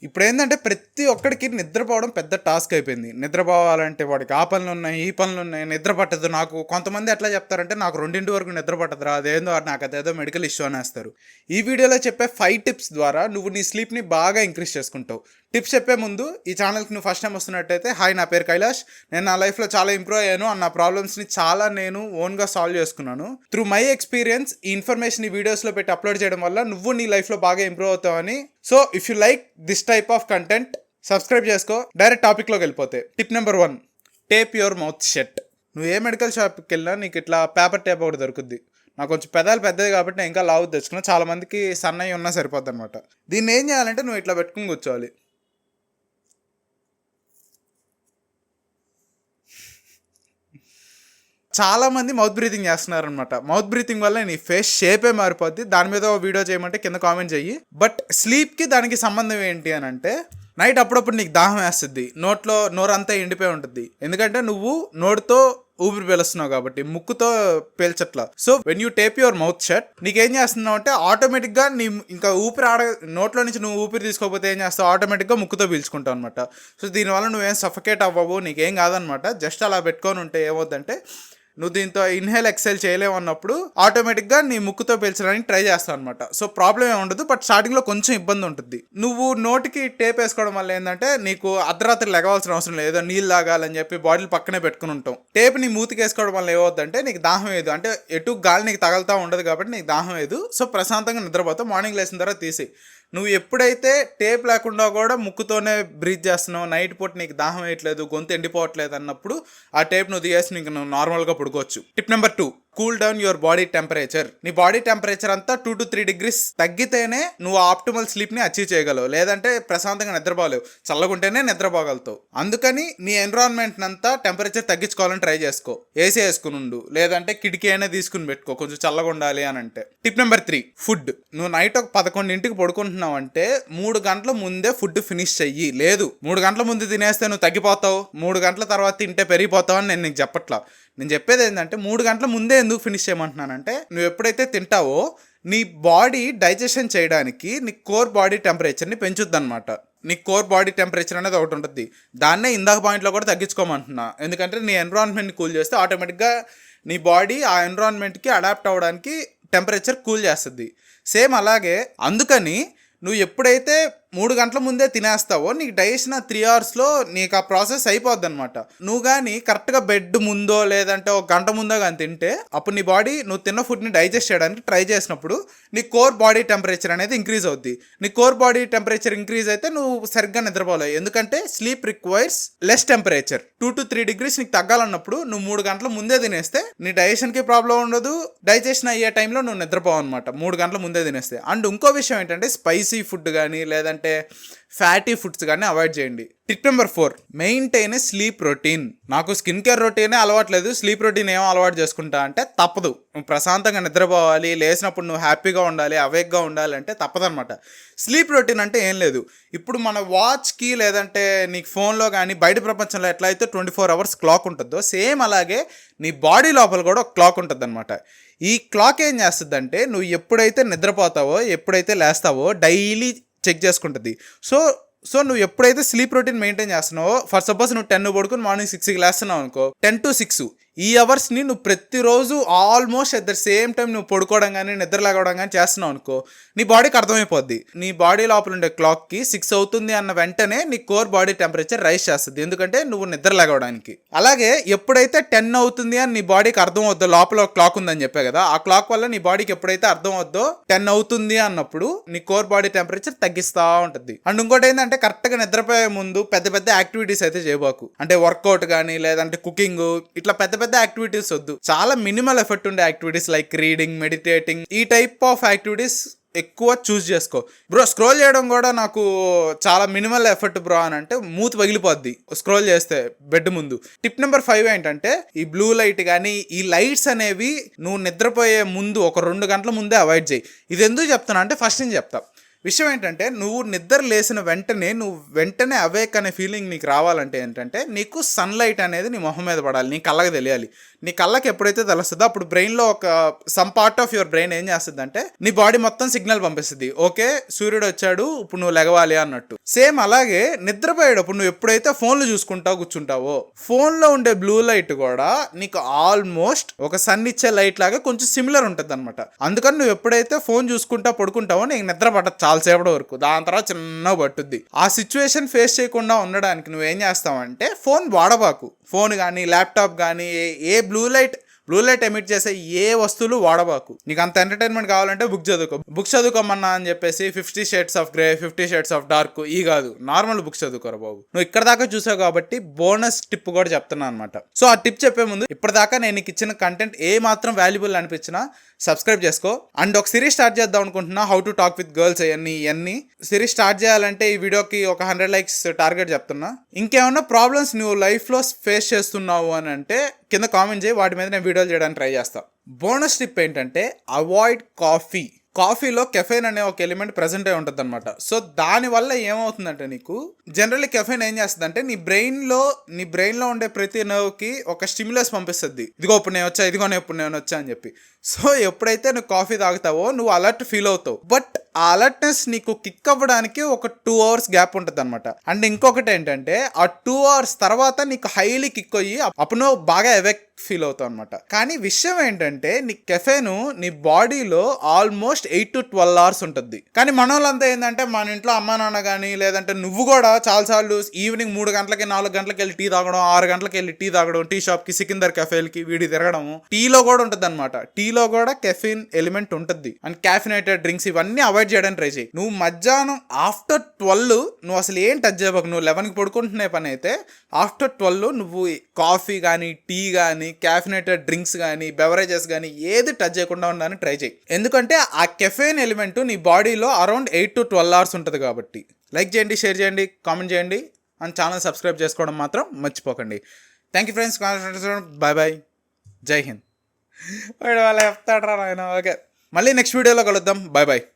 ఇప్పుడు ఏంటంటే ప్రతి ఒక్కడికి నిద్రపోవడం పెద్ద టాస్క్ అయిపోయింది. నిద్రపోవాలంటే వాడికి ఆ పనులు ఉన్నాయి, ఈ పనులు ఉన్నాయి, నిద్ర పట్టదు నాకు. కొంతమంది ఎట్లా చెప్తారంటే నాకు 2 వరకు నిద్ర పట్టదురా, అదేందో నాకు అదేదో మెడికల్ ఇష్యూ అనేస్తారు. ఈ వీడియోలో చెప్పే 5 టిప్స్ ద్వారా నువ్వు నీ స్లీప్ని బాగా ఇంక్రీజ్ చేసుకుంటావు. టిప్స్ చెప్పే ముందు ఈ ఛానల్కి నువ్వు ఫస్ట్ టైం వస్తున్నట్టయితే, హాయ్, నా పేరు కైలాష్. నేను నా లైఫ్లో చాలా ఇంప్రూవ్ అయ్యాను. నా ప్రాబ్లమ్స్ని చాలా నేను ఓన్గా సాల్వ్ చేసుకున్నాను. త్రూ మై ఎక్స్పీరియన్స్ ఈ ఇన్ఫర్మేషన్ ఈ వీడియోస్లో పెట్టి అప్లోడ్ చేయడం వల్ల నువ్వు నీ లైఫ్లో బాగా ఇంప్రూవ్ అవుతావని. So if you like this type of content, subscribe చేసుకో. డైరెక్ట్ టాపిక్లోకి వెళ్ళిపోతే, tip number 1, tape your mouth shut. నువ్వు ఏ మెడికల్ షాప్కి వెళ్ళినా నీకు ఇట్లా పేపర్ టేప్ ఒకటి దొరుకుద్ది. నాకు కొంచెం పెదాలు పెద్దది కాబట్టి నేను ఇంకా లావు తెచ్చుకున్నా. చాలా మందికి సన్నయ్య ఉన్నా సరిపోద్ది అనమాట. దీన్ని ఏం చేయాలంటే నువ్వు ఇట్లా పెట్టుకుని కూర్చోవాలి. చాలా మంది మౌత్ బ్రీతింగ్ చేస్తున్నారు అనమాట. మౌత్ బ్రీతింగ్ వల్ల నీ ఫేస్ షేపే మారిపోద్ది. దాని మీద వీడియో చేయమంటే కింద కామెంట్ చెయ్యి. బట్ స్లీప్కి దానికి సంబంధం ఏంటి అని అంటే, నైట్ అప్పుడప్పుడు నీకు దాహం వేస్తుంది, నోరంతా ఎండిపోయి ఉంటుంది. ఎందుకంటే నువ్వు నోటితో ఊపిరి పీలుస్తున్నావు కాబట్టి, ముక్కుతో పీల్చట్లా. So when you tape your mouth shut, నీకేం చేస్తున్నావు అంటే ఆటోమేటిక్గా నీ ఇంకా నోట్లో నుంచి నువ్వు ఊపిరి తీసుకోకపోతే ఏం చేస్తావు, ఆటోమేటిక్గా ముక్కుతో పీల్చుకుంటావు అనమాట. సో దీనివల్ల నువ్వేం సఫకేట్ అవ్వవు, నీకేం కాదనమాట. జస్ట్ అలా పెట్టుకొని ఉంటే ఏమవుద్దంటే, నువ్వు దీంతో ఇన్హేల్ ఎక్సెల్ చేయలేవు అన్నప్పుడు ఆటోమేటిక్గా నీ ముక్కుతో పీల్చడానికి ట్రై చేస్తావు అనమాట. సో ప్రాబ్లం ఏమి ఉండదు, బట్ స్టార్టింగ్లో కొంచెం ఇబ్బంది ఉంటుంది. నువ్వు నోటికి టేప్ వేసుకోవడం వల్ల ఏంటంటే నీకు అర్ధరాత్రి లెగవలసిన అవసరం లేదు. ఏదో నీళ్ళు తాగాలని చెప్పి బాటిల్ పక్కనే పెట్టుకుని ఉంటాం. టేప్ నీ మూతికి వేసుకోవడం వల్ల ఏమవుద్దంటే నీకు దాహం వేయదు. అంటే ఎటు గాలి నీకు తగలుతూ ఉండదు కాబట్టి నీకు దాహం వేయదు. సో ప్రశాంతంగా నిద్రపోతావు. మార్నింగ్ లేచిన తర్వాత తీసి, నువ్వు ఎప్పుడైతే టేప్ లేకుండా కూడా ముక్కుతోనే బ్రీత్ చేస్తున్నావు, నైట్ పూట నీకు దాహం వేయట్లేదు, గొంతు ఎండిపోవట్లేదు అన్నప్పుడు ఆ టేప్ నువ్వు తీసేసి నీకు నువ్వు నార్మల్గా పడుకోవచ్చు. Tip number 2, cool down your body temperature. నీ బాడీ టెంపరేచర్ అంతా 2 to 3 degrees తగ్గితేనే నువ్వు ఆప్టిమల్ స్లీప్ని అచీవ్ చేయగలవు. లేదంటే ప్రశాంతంగా నిద్రపోలేవు. చల్లగుంటేనే నిద్రపోగలుగుతావు. అందుకని నీ ఎన్విరాన్మెంట్ అంతా టెంపరేచర్ తగ్గించుకోవాలని ట్రై చేసుకో. ఏసీ వేసుకుని ఉండు, లేదంటే కిటికీ అయినా తీసుకుని పెట్టుకో కొంచెం చల్లగా ఉండాలి అని అంటే. Tip number 3, food. నువ్వు నైట్ ఒక 11 పడుకుంటున్నావు అంటే 3 గంటల ముందే ఫుడ్ ఫినిష్ చెయ్యి. లేదు 3 గంటల ముందు తినేస్తే నువ్వు తగ్గిపోతావు, 3 గంటల తర్వాత తింటే పెరిగిపోతావు అని నేను నీకు చెప్పట్లా. నేను చెప్పేది ఏంటంటే 3 గంటల ముందే ఎందుకు ఫినిష్ చేయమంటున్నానంటే, నువ్వు ఎప్పుడైతే తింటావో నీ బాడీ డైజెషన్ చేయడానికి నీ కోర్ బాడీ టెంపరేచర్ని పెంచుద్ది అనమాట. నీ కోర్ బాడీ టెంపరేచర్ అనేది ఒకటి ఉంటుంది. దాన్నే ఇందాక పాయింట్లో కూడా తగ్గించుకోమంటున్నా. ఎందుకంటే నీ ఎన్విరాన్మెంట్ని కూల్ చేస్తే ఆటోమేటిక్గా నీ బాడీ ఆ ఎన్విరాన్మెంట్కి అడాప్ట్ అవ్వడానికి టెంపరేచర్ కూల్ చేస్తుంది. సేమ్ అలాగే అందుకని నువ్వు ఎప్పుడైతే 3 గంటల ముందే తినేస్తావో నీకు డైజెషన్ 3 hours నీకు ఆ ప్రాసెస్ అయిపోద్ది అనమాట. నువ్వు కానీ కరెక్ట్గా బెడ్ ముందో లేదంటే ఒక గంట ముందో కానీ తింటే అప్పుడు నీ బాడీ నువ్వు తిన్న ఫుడ్ని డైజెస్ట్ చేయడానికి ట్రై చేసినప్పుడు నీ కోర్ బాడీ టెంపరేచర్ అనేది ఇంక్రీజ్ అవుద్ది. నీ కోర్ బాడీ టెంపరేచర్ ఇంక్రీజ్ అయితే నువ్వు సరిగ్గా నిద్రపోలేవు. ఎందుకంటే sleep requires less temperature. 2 to 3 degrees నీకు తగ్గాలన్నప్పుడు నువ్వు 3 గంటల ముందే తినేస్తే నీ డైజెషన్కి ప్రాబ్లం ఉండదు, డైజెషన్ అయ్యే టైంలో నువ్వు నిద్రపోవు అనమాట 3 గంటల ముందే తినేస్తే. అండ్ ఇంకో విషయం ఏంటంటే, స్పైసీ ఫుడ్ కానీ లేదంటే ఫ్యాటీ ఫుడ్స్ కానీ అవాయిడ్ చేయండి. Tip number 4, maintain sleep routine. నాకు స్కిన్ కేర్ రొటీనే అలవాట్లేదు, స్లీప్ రొటీన్ ఏమో అలవాటు చేసుకుంటా అంటే తప్పదు. నువ్వు ప్రశాంతంగా నిద్రపోవాలి, లేచినప్పుడు నువ్వు హ్యాపీగా ఉండాలి, అవేక్గా ఉండాలి అంటే తప్పదనమాట. స్లీప్ రొటీన్ అంటే ఏం లేదు. ఇప్పుడు మన వాచ్కి లేదంటే నీకు ఫోన్లో కానీ బయట ప్రపంచంలో ఎట్లా అయితే 24 hours క్లాక్ ఉంటుందో సేమ్ అలాగే నీ బాడీ లోపల కూడా ఒక క్లాక్ ఉంటుంది అనమాట. ఈ క్లాక్ ఏం చేస్తుందంటే నువ్వు ఎప్పుడైతే నిద్రపోతావో ఎప్పుడైతే లేస్తావో డైలీ చెక్ చేసుకుంటుంది. సో నువ్వు ఎప్పుడైతే స్లీప్ రొటీన్ మెయింటైన్ చేస్తున్నావో, ఫర్ సపోజ్ నువ్వు 10 పడుకుని మార్నింగ్ 6కి లేస్తున్నావు అనుకో, 10 to 6 ఈ అవర్స్ని నువ్వు ప్రతిరోజు almost at the same time నువ్వు పడుకోవడం కానీ నిద్ర లేకపోవడం కానీ చేస్తున్నావు అనుకో, నీ బాడీకి అర్థమైపోద్ది. నీ బాడీ లోపల ఉండే క్లాక్కి 6 అవుతుంది అన్న వెంటనే నీ కోర్ బాడీ టెంపరేచర్ రైజ్ చేస్తుంది. ఎందుకంటే నువ్వు నిద్ర లేకపోవడానికి. అలాగే ఎప్పుడైతే 10 అవుతుంది అని నీ బాడీకి అర్థం అవుద్దో, లోపల క్లాక్ ఉందని చెప్పే కదా, ఆ క్లాక్ వల్ల నీ బాడీకి ఎప్పుడైతే అర్థం అవుద్దో 10 అవుతుంది అన్నప్పుడు నీ కోర్ బాడీ టెంపరేచర్ తగ్గిస్తూ ఉంటుంది. అండ్ ఇంకోటి ఏంటంటే, కరెక్ట్గా నిద్రపోయే ముందు పెద్ద పెద్ద యాక్టివిటీస్ అయితే చేయబాకు. అంటే వర్కౌట్ కానీ లేదంటే కుకింగ్, ఇట్లా పెద్ద పెద్ద యాక్టివిటీస్ వద్దు. చాలా మినిమల్ ఎఫర్ట్ ఉండే యాక్టివిటీస్ లైక్ రీడింగ్, మెడిటేటింగ్, ఈ టైప్ ఆఫ్ యాక్టివిటీస్ ఎక్కువ చూస్ చేసుకో. బ్రో స్క్రోల్ చేయడం కూడా నాకు చాలా మినిమల్ ఎఫర్ట్ బ్రో అని అంటే మూతి పగిలిపోద్ది స్క్రోల్ చేస్తే బెడ్ ముందు. టిప్ నెంబర్ 5 ఏంటంటే, ఈ బ్లూ లైట్ కానీ ఈ లైట్స్ అనేవి నువ్వు నిద్రపోయే ముందు ఒక 2 గంటల ముందే అవాయిడ్ చేయి. ఇది ఎందుకు చెప్తాను అంటే, ఫస్ట్ నేను చెప్తా, విషయం ఏంటంటే నువ్వు నిద్ర లేసిన నువ్వు వెంటనే అవేక్ అనే ఫీలింగ్ నీకు రావాలంటే ఏంటంటే నీకు సన్లైట్ అనేది నీ మొహం మీద పడాలి, నీ కళ్ళకి తెలియాలి. నీ కళ్ళకి ఎప్పుడైతే తెలుస్తుందో అప్పుడు బ్రెయిన్లో some part of your brain ఏం చేస్తుంది అంటే నీ బాడీ మొత్తం సిగ్నల్ పంపిస్తుంది, ఓకే సూర్యుడు వచ్చాడు ఇప్పుడు నువ్వు లెగవాలి అన్నట్టు. సేమ్ అలాగే నిద్రపోయేటప్పుడు నువ్వు ఎప్పుడైతే ఫోన్లు చూసుకుంటావు కూర్చుంటావో ఫోన్లో ఉండే బ్లూ లైట్ కూడా నీకు ఆల్మోస్ట్ ఒక సన్ ఇచ్చే లైట్ లాగా కొంచెం సిమిలర్ ఉంటుంది అనమాట. అందుకని నువ్వు ఎప్పుడైతే ఫోన్ చూసుకుంటా పడుకుంటావో నీకు నిద్ర పట్టదు చాలాసేపటి వరకు, దాని తర్వాత చిన్న పట్టుద్ది. ఆ సిచ్యువేషన్ ఫేస్ చేయకుండా ఉండడానికి నువ్వేం చేస్తావంటే ఫోన్ వాడబాకు. ఫోన్ కానీ ల్యాప్టాప్ కానీ ఏ బ్లూ లైట్ ఎమిట్ చేసే ఏ వస్తువులు వాడబాకు. నీకు అంత ఎంటర్టైన్మెంట్ కావాలంటే బుక్ చదువుకోమన్నా అని చెప్పేసి 50 shades of grey 50 shades of dark ఈ కాదు, నార్మల్ బుక్స్ చదువుకోరా బాబు. నువ్వు ఇక్కడ దాకా చూసావు కాబట్టి బోనస్ టిప్ కూడా చెప్తున్నాను అనమాట. సో ఆ టిప్ చెప్పే ముందు ఇప్పటిదాకా నేను నీకు ఇచ్చిన కంటెంట్ ఏ మాత్రం వాల్యుబుల్ అనిపించినా సబ్స్క్రైబ్ చేసుకో. అండ్ ఒక సిరీస్ స్టార్ట్ చేద్దాం అనుకుంటున్నా, how to talk with girls ఇవన్నీ సిరీస్ స్టార్ట్ చేయాలంటే ఈ వీడియోకి ఒక 100 likes టార్గెట్ చెప్తున్నా. ఇంకేమన్నా ప్రాబ్లమ్స్ నువ్వు లైఫ్లో ఫేస్ చేస్తున్నావు అని అంటే కింద కామెంట్ చేయి, వాటి మీద నేను వీడియోలు చేయడానికి ట్రై చేస్తాను. బోనస్ టిప్ ఏంటంటే అవాయిడ్ కాఫీలో కెఫైన్ అనే ఒక ఎలిమెంట్ ప్రెసెంట్ అయి ఉంటుంది అనమాట. సో దానివల్ల ఏమవుతుందంటే నీకు జనరల్లీ కెఫైన్ ఏం చేస్తుంది అంటే నీ బ్రెయిన్లో ఉండే ప్రతి నర్వ్కి ఒక స్టిమ్యులస్ పంపిస్తుంది, ఇదిగో ఇప్పుడు నేను వచ్చా అని చెప్పి. సో ఎప్పుడైతే నువ్వు కాఫీ తాగుతావో నువ్వు అలర్ట్ ఫీల్ అవుతావు, బట్ ఆ అలర్ట్నెస్ నీకు కిక్ అవ్వడానికి ఒక 2 hours గ్యాప్ ఉంటుంది అనమాట. అండ్ ఇంకొకటి ఏంటంటే ఆ 2 hours తర్వాత నీకు హైలీ కిక్ అయ్యి అప్పుడు నువ్వు బాగా ఎవెక్ ఫీల్ అవుతావు అనమాట. కానీ విషయం ఏంటంటే నీ కెఫెన్ నీ బాడీలో ఆల్మోస్ట్ 8 to 12 hours ఉంటుంది. కానీ మన వాళ్ళంతా ఏంటంటే మన ఇంట్లో అమ్మా నాన్న కానీ లేదంటే నువ్వు కూడా చాలాసార్లు ఈవినింగ్ 3 గంటలకి 4 గంటలకి వెళ్ళి టీ తాగడం, 6 గంటలకి వెళ్ళి టీ తాగడం, టీ షాప్కి సికిందర్ కెఫేలకి వీడి తిరగడము. టీలో కూడా ఉంటుంది అనమాట, టీలో కూడా కెఫిన్ ఎలిమెంట్ ఉంటుంది. అండ్ క్యాఫినేటెడ్ డ్రింక్స్ ఇవన్నీ అవాయిడ్ చేయడానికి ట్రై చేయి. నువ్వు మధ్యాహ్నం ఆఫ్టర్ 12 నువ్వు అసలు ఏం టచ్ చేయబోకు. నువ్వు 11కి పడుకుంటున్న పని అయితే ఆఫ్టర్ 12 నువ్వు కాఫీ కానీ టీ కానీ క్యాఫినేటెడ్ డ్రింక్స్ కానీ బెవరేజెస్ కానీ ఏది టచ్ చేయకుండా ఉండడానికి ట్రై చేయి. ఎందుకంటే ఆ కెఫెయిన్ ఎలిమెంట్ నీ బాడీలో అరౌండ్ 8 to 12 hours ఉంటుంది కాబట్టి. లైక్ చేయండి, షేర్ చేయండి, కామెంట్ చేయండి అండ్ ఛానల్ సబ్స్క్రైబ్ చేసుకోవడం మాత్రం మర్చిపోకండి. థ్యాంక్ యూ ఫ్రెండ్స్, బాయ్, జై హింద్. వాడు వాళ్ళ చెప్తాడ్రా నాయన. ఓకే, మళ్ళీ నెక్స్ట్ వీడియోలో కలుద్దాం. బాయ్.